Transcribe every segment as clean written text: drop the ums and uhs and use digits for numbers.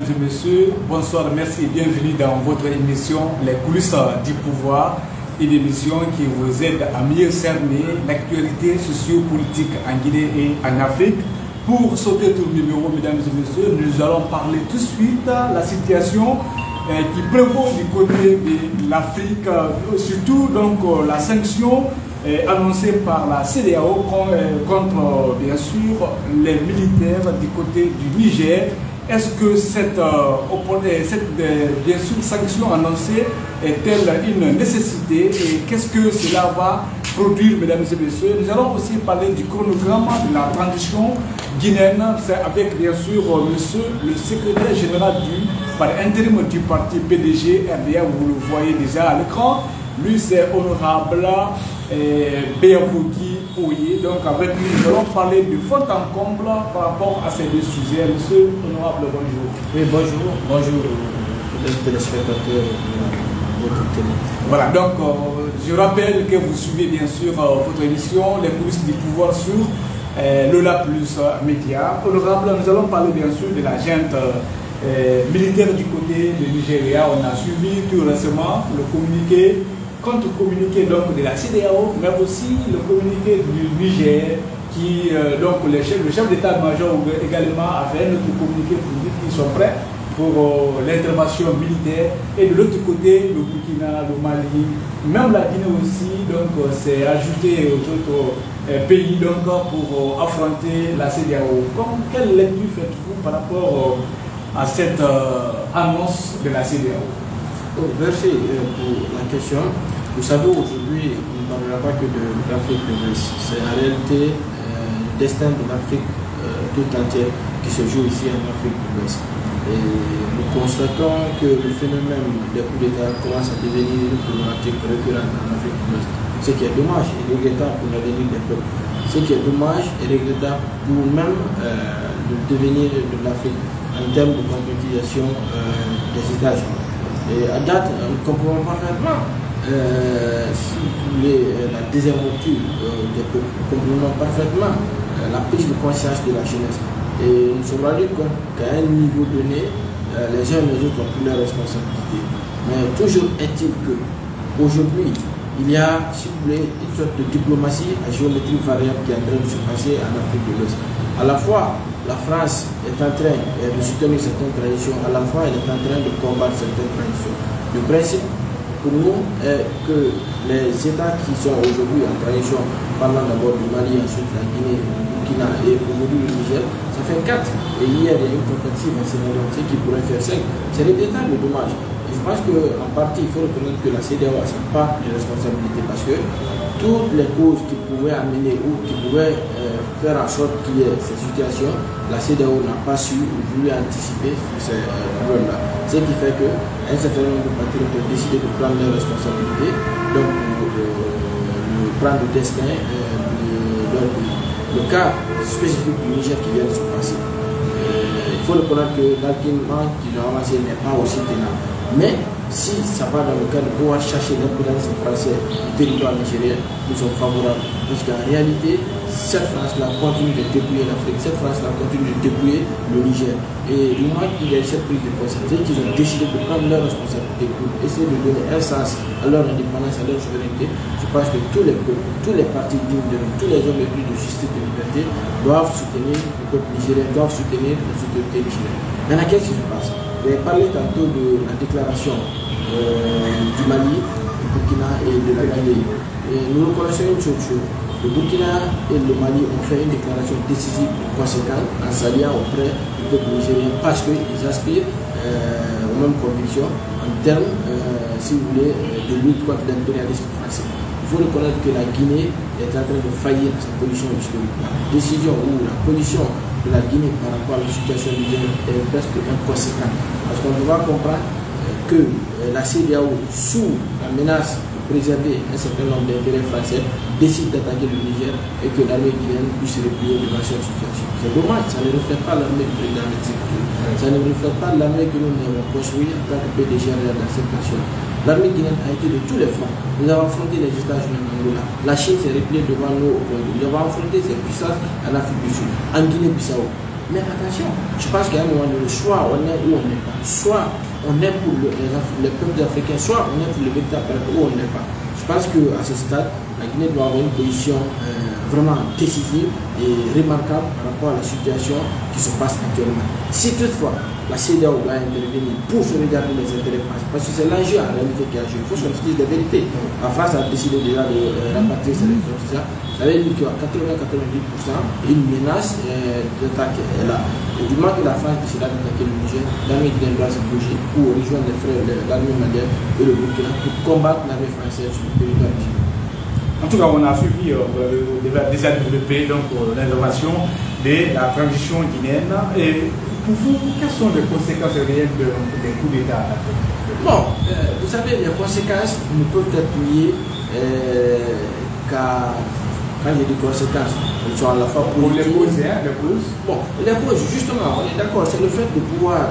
Mesdames et messieurs, bonsoir, merci et bienvenue dans votre émission Les coulisses du pouvoir, une émission qui vous aide à mieux cerner l'actualité socio-politique en Guinée et en Afrique. Pour sauter tout le numéro, mesdames et messieurs, nous allons parler tout de suite de la situation qui prévaut du côté de l'Afrique, surtout donc la sanction annoncée par la CEDEAO contre bien sûr les militaires du côté du Niger. Est-ce que cette bien sûr, sanction annoncée est-elle une nécessité et qu'est-ce que cela va produire, mesdames et messieurs? Nous allons aussi parler du chronogramme de la transition guinéenne. C'est avec bien sûr monsieur le secrétaire général par intérim du parti PDG RDA, vous le voyez déjà à l'écran. Lui, c'est honorable Béavouki Ouye. Donc, avec lui, nous allons parler de fond en comble par rapport à ces deux sujets. Monsieur honorable, bonjour. Oui, bonjour. Bonjour les téléspectateurs de votre télé. Voilà, donc, je rappelle que vous suivez bien sûr votre émission, Les coulisses du pouvoir sur Lola Plus Média. Honorable, nous allons parler bien sûr de la junte militaire du côté du Nigeria. On a suivi tout récemment le communiqué, contre-communiqué donc de la CEDEAO, mais aussi le communiqué du Niger qui, donc le chef d'état-major également a fait un autre communiqué pour dire qu'ils sont prêts pour l'intervention militaire. Et de l'autre côté, le Burkina, le Mali, même la Guinée aussi, donc c'est ajouté aux autres pays donc, pour affronter la CEDEAO. Quelle lecture faites-vous par rapport à cette annonce de la CEDEAO? Merci pour la question. Vous savez, aujourd'hui, on ne parlera pas que de l'Afrique de l'Ouest. C'est en réalité le destin de l'Afrique tout entière qui se joue ici en Afrique de l'Ouest. Et nous constatons que le phénomène des coups d'État commence à devenir une problématique récurrente en Afrique de l'Ouest. Ce qui est dommage et regrettable pour l'avenir des peuples. Ce qui est dommage et regrettable pour même le devenir de l'Afrique en termes de concrétisation des États-Unis. Et à date, nous comprenons parfaitement si vous voulez, la désinvolture des peuples. Nous comprenons parfaitement la prise de conscience de la jeunesse. Et nous sommes rendus compte qu'à un niveau donné, les uns et les autres ont pris leurs responsabilités. Mais toujours est-il qu'aujourd'hui, il y a, si vous voulez, une sorte de diplomatie à géométrie variable qui est en train de se passer en Afrique de l'Ouest. À la fois, la France est en train de soutenir certaines traditions, à la fois elle est en train de combattre certaines traditions. Le principe pour nous est que les États qui sont aujourd'hui en tradition, parlant d'abord du Mali, ensuite la Guinée, le Burkina et aujourd'hui le Niger, ça fait 4. Et hier il y a une tentative en Sénégal qui pourrait faire 5. C'est regrettable, dommage. Et je pense qu'en partie il faut reconnaître que la CEDEAO a sa part de responsabilité parce que toutes les causes qui pouvaient amener ou qui pouvaient faire en sorte qu'il y ait cette situation, la CEDEAO n'a pas su ou voulu anticiper sur ces problèmes-là. Ce qui fait qu'un certain nombre de patriotes ont décidé de prendre leurs responsabilités, donc prendre le destin de leur pays. Le cas spécifique du Niger qui vient de se passer, il faut reconnaître que l'argument qu'ils ont avancé n'est pas aussi tenable. Mais si ça va dans le cas de pouvoir chercher l'impérialisme français du territoire nigérien, nous sommes favorables. Parce qu'en réalité, cette France-là continue de dépouiller l'Afrique, cette France-là continue de dépouiller le Niger. Et du moment qu'il y a cette prise de conscience, qu'ils ont décidé de prendre leurs responsabilités pour essayer de donner un sens à leur indépendance, à leur souveraineté, je pense que tous les peuples, tous les partis dignes de nous, tous les hommes épris de justice et de liberté doivent soutenir le peuple nigérien, doivent soutenir la souveraineté nigérienne. Maintenant, qu'est-ce qui se passe? Vous avez parlé tantôt de la déclaration du Mali, du Burkina et de la Guinée. Et nous reconnaissons une chose. Le Burkina et le Mali ont fait une déclaration décisive conséquente en s'alliant auprès du peuple nigérien parce qu'ils aspirent aux mêmes conditions en termes, si vous voulez, de lutte contre l'impérialisme français. Il faut reconnaître que la Guinée est en train de faillir sa position historique. La décision ou la position de la Guinée par rapport à la situation du Niger est presque inconséquente. Parce qu'on doit comprendre que la CEDEAO, sous la menace de préserver un certain nombre d'intérêts français, décide d'attaquer le Niger et que l'armée guinéenne puisse se replier devant cette situation. C'est dommage, ça ne reflète pas l'armée du président Mexico. Ça ne reflète pas l'armée que nous avons construite en tant que PDG dans cette nation. L'armée guinéenne a été de tous les fronts. Nous avons affronté les États-Unis en Angola. La Chine s'est repliée devant nous au Congo. Nous avons affronté ces puissances en Afrique du Sud, en Guinée-Bissau. Mais attention, je pense qu'à un moment donné, soit on est ou on n'est pas, soit on est pour les peuples africains, soit on est pour le véritable ou on n'est pas. Je pense qu'à ce stade, la Guinée doit avoir une position vraiment décisive et remarquable par rapport à la situation qui se passe actuellement. Si toutefois la CEDEAO doit intervenir pour se regarder les intérêts, parce que c'est l'enjeu en réalité qui a joué, il faut se dire la vérité. La France a décidé déjà de rapatrier ses réfugiés. Ça veut dire qu'à 80-90%, une menace d'attaque est là. Et du moment que la France décide d'attaquer le Niger, l'armée guinéenne doit se bouger pour rejoindre les frères de l'armée malienne et le Burkina pour combattre l'armée française sur le territoire nigérien. En tout cas, on a suivi déjà développé l'innovation de la transition guinéenne. Et pour vous, quelles sont les conséquences réelles des coups d'État? Bon, vous savez, les conséquences ne peuvent être liées qu'à... Quand j'ai dit conséquences, elles sont à la fois pour politiques. Les causes, hein, les causes. Bon, les causes, justement, on est d'accord, c'est le fait de pouvoir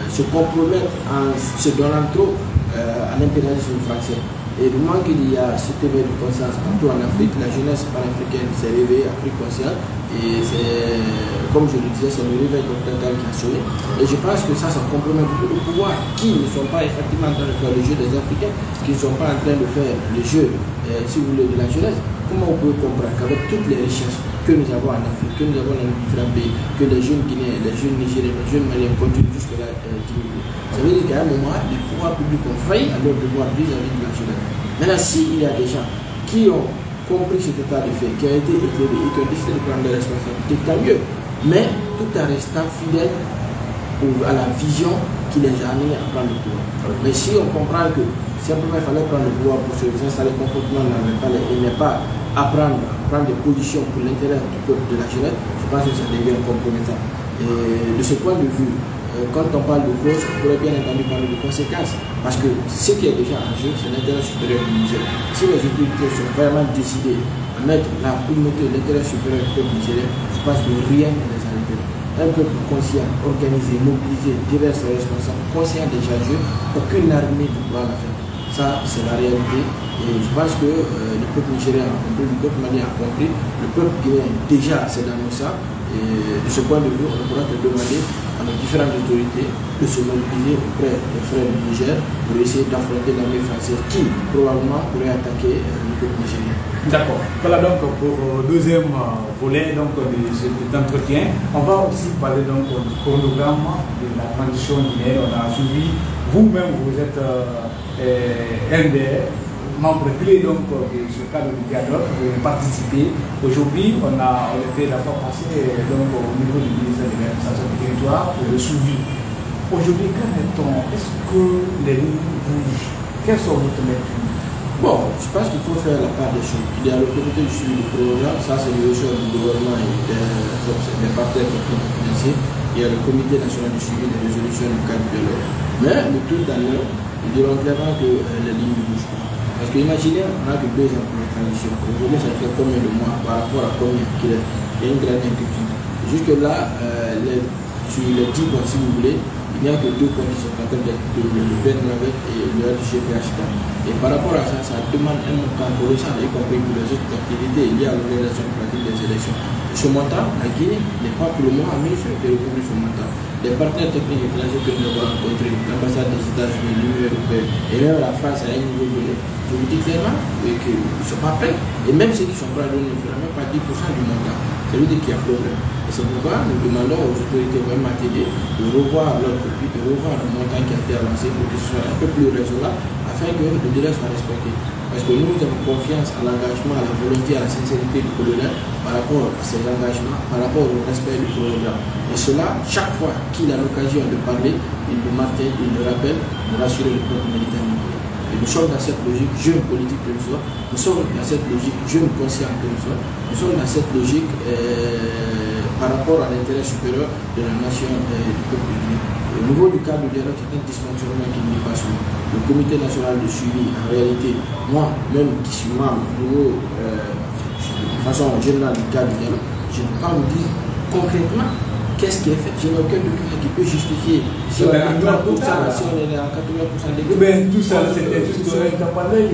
se compromettre en se donnant trop à l'impérialisme français. Et du moment qu'il y a cet éveil de conscience partout en Afrique, la jeunesse panafricaine s'est réveillée, a pris conscience. Et c'est, comme je le disais, c'est le réveil continental qui a sonné. Et je pense que ça compromet beaucoup de pouvoirs qui ne sont pas effectivement en train de faire le jeu des Africains, qui ne sont pas en train de faire le jeu, si vous voulez, de la jeunesse. Comment on peut comprendre qu'avec toutes les richesses que nous avons en Afrique, que nous avons dans nos différents pays, que les jeunes Guinéens, les jeunes Nigériens, les jeunes Maliens continuent jusque-là diminuer. Ça veut dire qu'à un moment, les pouvoirs publics ont failli à leur devoir vis-à-vis de la jeunesse. Maintenant, s'il y a des gens qui ont compris cet état de fait, qui a été éclairé et qui ont décidé de prendre des responsabilités, tant mieux. Mais tout en restant fidèle à la vision qui les a amenés à prendre le pouvoir. Mais si on comprend que simplement il fallait prendre le pouvoir pour se installer complètement dans le palais et ne pas prendre des positions pour l'intérêt du peuple de la jeunesse, je pense que ça devient compromettant. Et de ce point de vue, quand on parle de cause, on pourrait bien entendu parler de conséquences. Parce que ce qui est déjà en jeu, c'est l'intérêt supérieur du Niger. Si les autorités sont vraiment décidées à mettre la communauté, l'intérêt supérieur du peuple nigérien, je pense que rien ne les arrêtera. Un peuple conscient, organisé, mobilisé, divers et responsable, conscient des enjeux, aucune armée ne pourra la faire. Ça, c'est la réalité. Et je pense que le peuple nigérien a compris, le peuple malien a compris, le peuple guinéen déjà c'est dans nos ça. Et de ce point de vue, on pourra te demander à nos différentes autorités de se mobiliser auprès des frères du Niger pour essayer d'affronter l'armée française qui probablement pourrait attaquer le peuple nigérien. D'accord. Voilà donc pour le deuxième volet de cet entretien. On va aussi parler donc du chronogramme de la transition guinéenne. On a suivi, vous-même vous êtes un des membres clés donc, de ce cadre de dialogue, de participer. Aujourd'hui, on était la fois passée donc, au niveau du ministère de l'administration du territoire pour le suivi. Aujourd'hui, qu'en est-on? Est-ce que les lignes bougent? Quelles sont votre lecture? Bon, je pense qu'il faut faire la part des choses. Il y a le comité du suivi du programme, ça c'est le ressort du gouvernement et des partenaires financiers. Il y a le comité national du suivi des résolutions du cadre de l'ordre. Mais le tout d'année, ils diront clairement que les lignes ne bougent pas. Parce que imaginez, on n'a que 2 ans pour la transition. Aujourd'hui, ça fait combien de mois par rapport à combien qu'il y a une grande inquiétude. Jusque-là, sur les 10 points, si vous voulez, il n'y a que 2 points qui sont en train d'être le PNRAVET et le RDGPHK. Et par rapport à ça, ça demande un montant colossal, y compris pour les autres activités liées à l'organisation pratique des élections. Ce montant, la Guinée n'est pas pour le moment en mesure de recouvrir ce montant. Les partenaires techniques et financiers que nous avons rencontrés, l'ambassade des États-Unis, l'Union européenne et même la France à un niveau donné, je vous dis clairement qu'ils ne sont pas prêts. Et même ceux qui sont prêts à donner, ne feront même pas 10% du montant. Ça veut dire qu'il y a problème. Et c'est pourquoi nous demandons aux autorités vraiment attelées de revoir leur copie, de revoir le montant qui a été avancé pour que ce soit un peu plus raisonnable afin que le délai soit respecté. Parce que nous avons confiance à l'engagement, à la volonté, à la sincérité du colonel par rapport à ses engagements, par rapport au respect du programme. Et cela, chaque fois qu'il a l'occasion de parler, il le martèle, il le rappelle pour rassurer le peuple militaire. Et nous sommes dans cette logique jeune politique que nous sommes, nous sommes dans cette logique jeune conscient que nous sommes, nous sommes dans cette logique par rapport à l'intérêt supérieur de la nation et du peuple guinéen. Au niveau du cadre de dialogue, c'est un dysfonctionnement qui n'est pas souvent. Le comité national de suivi, en réalité, moi-même qui suis membre de façon générale du cadre de dialogue, je ne peux pas vous dire concrètement qu'est-ce qui est fait? Je n'ai aucun document qui peut justifier. Si on est à 30%, si on est à 80% des tout ça, c'était juste un tape à l'œil.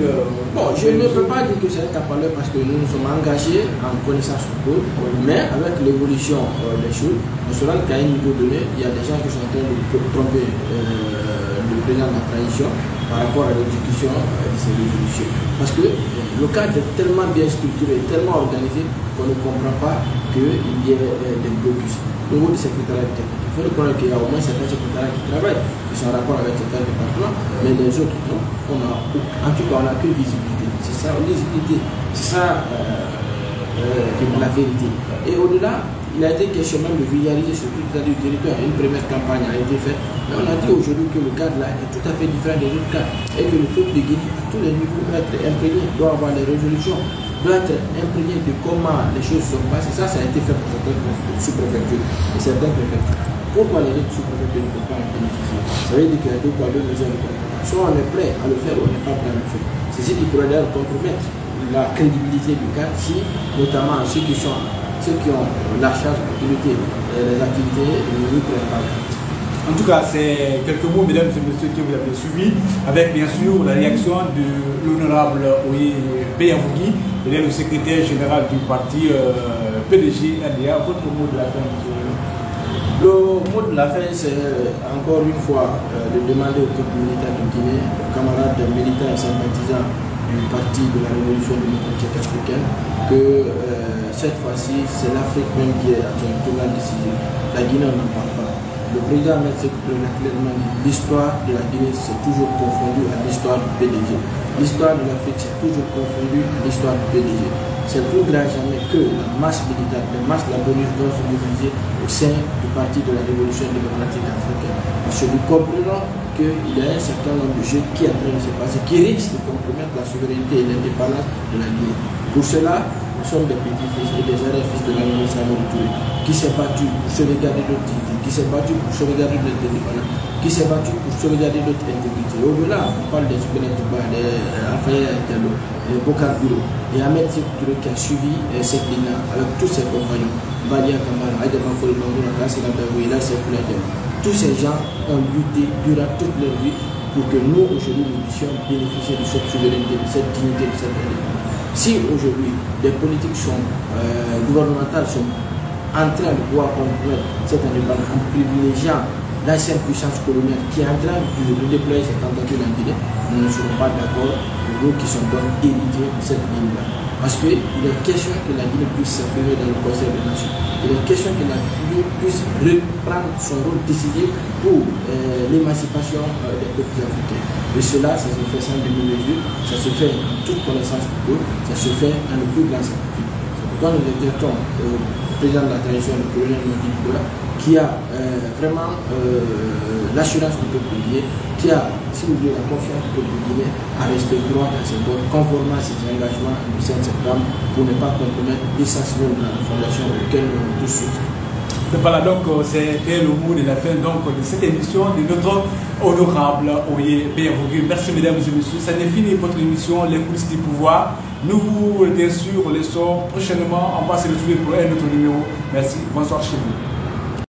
Bon, je ne peux pas dire que c'est un tape à l'œil parce que nous nous sommes engagés en connaissance de cause, mais avec l'évolution des choses, on se rend qu'à un niveau donné, il y a des gens qui sont en train de tromper le président de la transition par rapport à l'exécution de ces résolutions. Parce que le cadre est tellement bien structuré, tellement organisé qu'on ne comprend pas qu'il y ait des blocus. Au niveau du secrétariat technique, il faut reconnaître qu'il y a au moins certains secrétariats qui travaillent, qui sont en rapport avec certains départements, mais les autres, non, en tout cas, on n'a que visibilité. C'est ça, visibilité. C'est ça la vérité. Et au-delà, il a été question même de vulgariser sur toute l'état du territoire. Une première campagne a été faite. Mais on a dit aujourd'hui que le cadre là est tout à fait différent des autres cadres et que le peuple de Guinée, à tous les niveaux, doit être imprégné, doit avoir les résolutions, doit être imprégné de comment les choses sont passées. Ça a été fait pour certaines sous-préfectures et certains préfectures. Pourquoi les autres sous-préfectures ne peuvent pas en bénéficier? Ça veut dire qu'il y a deux poids, deux mesures de compétence. Soit on est prêt à le faire ou on n'est pas prêt à le faire. C'est ce qui pourrait d'ailleurs compromettre la crédibilité du cadre si, notamment ceux qui ont la charge d'activité, les activités, ne prennent pas. En tout cas, c'est quelques mots, mesdames et messieurs, que vous avez suivis, avec bien sûr la réaction de l'honorable Oye Beyavougui, le secrétaire général du parti PDG NDA. Votre mot de la fin, monsieur? Le mot de la fin, c'est encore une fois de demander au peuple militaire de Guinée, aux camarades militants et sympathisants du parti de la révolution démocratique africaine, que cette fois-ci, c'est l'Afrique même qui est à son tournant décisif. La Guinée, on n'en parle pas. Le président Medsek l'a clairement dit, l'histoire de la Guinée s'est toujours confondue à l'histoire du PDG. L'histoire de l'Afrique s'est toujours confondue à l'histoire du PDG. C'est plus grand jamais que la masse militaire, la masse laborieuse doit se mobiliser au sein du parti de la révolution démocratique africaine. Parce que nous comprenons qu'il y a un certain nombre de jeux qui est en train de se passer, qui risquent de compromettre la souveraineté et l'indépendance de la Guinée. Pour cela, nous sommes des petits-fils et des arrière-fils de la Samuel Touré, qui s'est battu pour sauvegarder notre dignité, qui s'est battu pour sauvegarder notre indépendance, qui s'est battu pour sauvegarder notre intégrité. Au-delà, on parle des Soubenets Touba, des Raphaël Diallo, des Bokar Biro, et Ahmed Sékou Touré qui a suivi cette ligne avec tous ses compagnons, Badia Kamara, Aïdama Folimangou, Nassina Daoui, Là Sekoula Diallo. Tous ces gens ont lutté durant toute leur vie pour que nous, aujourd'hui, nous puissions bénéficier de cette souveraineté, de cette dignité, de cette indépendance. Si aujourd'hui des politiques gouvernementales sont en train de pouvoir compromettre cette indépendance en privilégiant l'ancienne puissance coloniale qui est en train de redéployer cette tentative en Guinée, nous ne serons pas d'accord, nous qui sommes donc héritiers de cette ligne-là. Parce qu'il est question que la Guinée puisse s'affirmer dans le Conseil des Nations. Il est question que la Guinée puisse reprendre son rôle décisif pour l'émancipation des peuples africains. Et cela, ça se fait sans demi-mesure, ça se fait en toute connaissance du peuple, ça se fait dans le plus grand sacrifice. C'est pourquoi nous exhortons au président de la transition, le colonel Madi Boula, qui a vraiment l'assurance du peuple guinéen, qui a, si vous voulez, la confiance du peuple guinéen à rester droit dans ses bords, conformément à ses engagements du 7 septembre pour ne pas compromettre l'essentiel de la fondation auquel nous tous souscrivons. Voilà, donc c'était le mot de la fin donc, de cette émission de notre honorable Oye Beyavougui. Merci mesdames et messieurs, ça n'est fini votre émission Les coulisses du pouvoir. Nous vous bien sûr laissons prochainement, on va se retrouver pour un autre numéro. Merci, bonsoir chez vous.